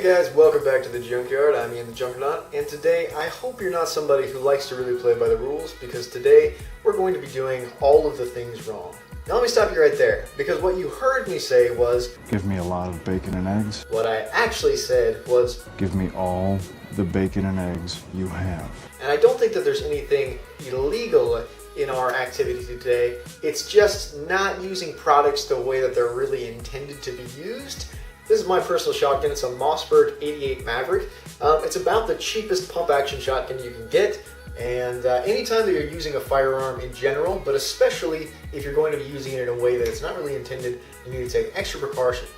guys, welcome back to the Junkyard. I'm Ian TheJunkernaut, and today I hope you're not somebody who likes to really play by the rules, because today we're going to be doing all of the things wrong. Now let me stop you right there, because what you heard me say was, give me a lot of bacon and eggs. What I actually said was, give me all the bacon and eggs you have. And I don't think that there's anything illegal in our activity today. It's just not using products the way that they're really intended to be used. This is my personal shotgun. It's a Mossberg 88 Maverick. It's about the cheapest pump action shotgun you can get. And anytime that you're using a firearm in general, but especially if you're going to be using it in a way that it's not really intended, you need to take extra precaution.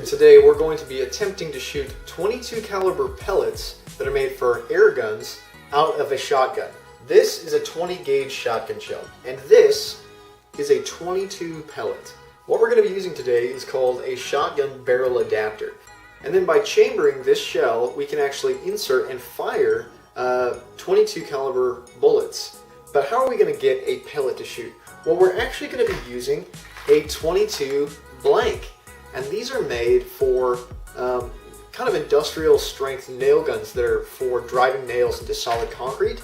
Today we're going to be attempting to shoot 22 caliber pellets that are made for air guns out of a shotgun. This is a 20 gauge shotgun shell, and this is a 22 pellet. What we're going to be using today is called a shotgun barrel adapter. And then by chambering this shell, we can actually insert and fire 22 caliber bullets. But how are we going to get a pellet to shoot? Well, we're actually going to be using a 22 blank. And these are made for kind of industrial strength nail guns that are for driving nails into solid concrete.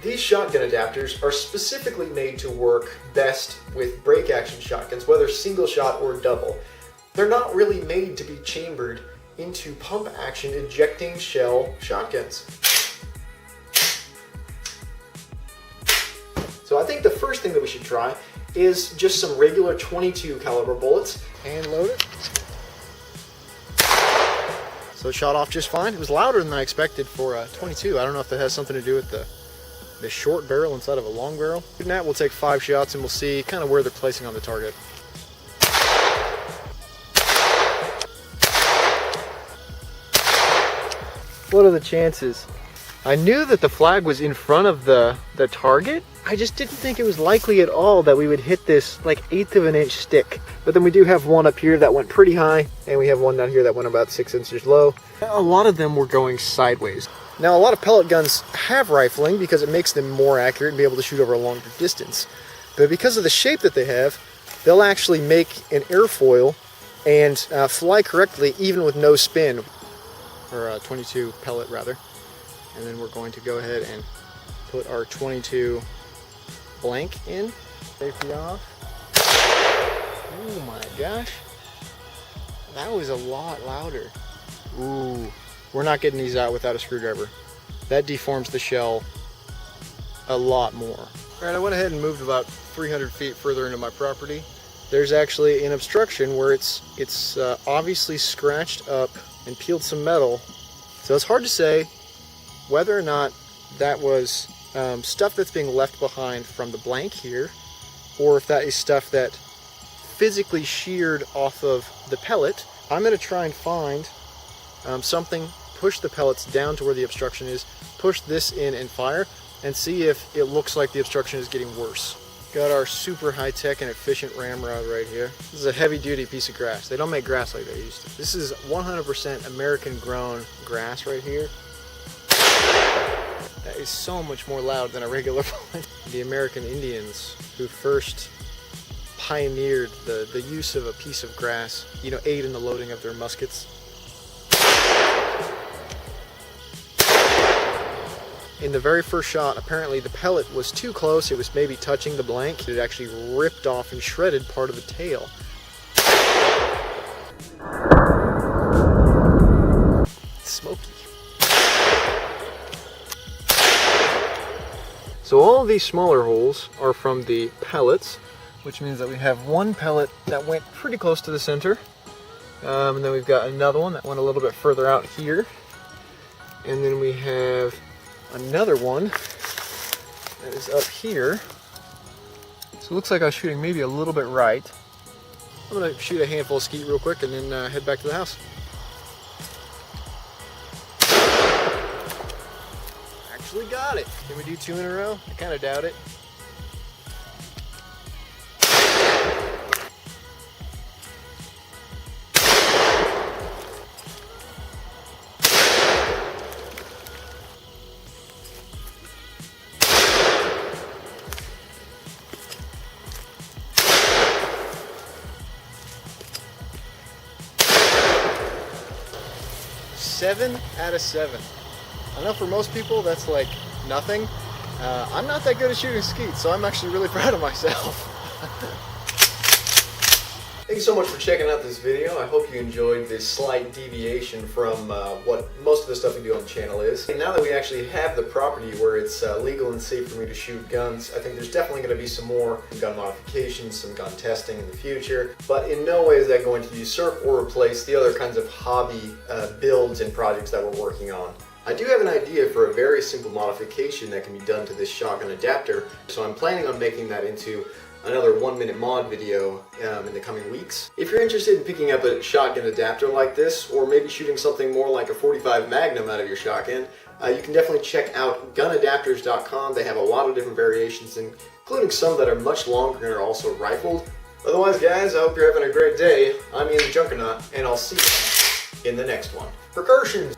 These shotgun adapters are specifically made to work best with break action shotguns, whether single shot or double. They're not really made to be chambered into pump action ejecting shell shotguns. So I think the first thing that we should try is just some regular 22 caliber bullets and load it. So it shot off just fine. It was louder than I expected for a 22. I don't know if that has something to do with the short barrel instead of a long barrel. After that, we'll take 5 shots and we'll see kind of where they're placing on the target. What are the chances? I knew that the flag was in front of the target. I just didn't think it was likely at all that we would hit this like 1/8 of an inch stick. But then we do have one up here that went pretty high, and we have one down here that went about 6 inches low. A lot of them were going sideways. Now, a lot of pellet guns have rifling because it makes them more accurate and be able to shoot over a longer distance. But because of the shape that they have, they'll actually make an airfoil and fly correctly even with no spin, or a 22 pellet rather. And then we're going to go ahead and put our 22 blank in. Safety off. Oh my gosh. That was a lot louder. Ooh. We're not getting these out without a screwdriver. That deforms the shell a lot more. Alright, I went ahead and moved about 300 feet further into my property. There's actually an obstruction where it's obviously scratched up and peeled some metal. So it's hard to say whether or not that was stuff that's being left behind from the blank here, or if that is stuff that physically sheared off of the pellet. I'm going to try and find something, push the pellets down to where the obstruction is, push this in and fire, and see if it looks like the obstruction is getting worse. Got our super high-tech and efficient ramrod right here. This is a heavy-duty piece of grass. They don't make grass like they used to. This is 100% American-grown grass right here. That is so much more loud than a regular bullet. The American Indians who first pioneered the use of a piece of grass, aid in the loading of their muskets. In the very first shot, apparently the pellet was too close. It was maybe touching the blank. It actually ripped off and shredded part of the tail. It's smoky. So all of these smaller holes are from the pellets, which means that we have one pellet that went pretty close to the center. And then we've got another one that went a little bit further out here. And then we have another one that is up here. So it looks like I was shooting maybe a little bit right. I'm going to shoot a handful of skeet real quick and then head back to the house. Actually got it. Can we do 2 in a row? I kind of doubt it. 7 out of 7. I know for most people that's like nothing. I'm not that good at shooting skeet, so I'm actually really proud of myself. Thank you so much for checking out this video. I hope you enjoyed this slight deviation from what most of the stuff we do on the channel is. And now that we actually have the property where it's legal and safe for me to shoot guns, I think there's definitely going to be some more gun modifications, some gun testing in the future. But in no way is that going to usurp or replace the other kinds of hobby builds and projects that we're working on. I do have an idea for a very simple modification that can be done to this shotgun adapter, so I'm planning on making that into another 1-minute mod video in the coming weeks. If you're interested in picking up a shotgun adapter like this, or maybe shooting something more like a .45 Magnum out of your shotgun, you can definitely check out gunadapters.com. They have a lot of different variations, including some that are much longer and are also rifled. Otherwise, guys, I hope you're having a great day. I'm TheJunkernaut, and I'll see you in the next one. Precautions!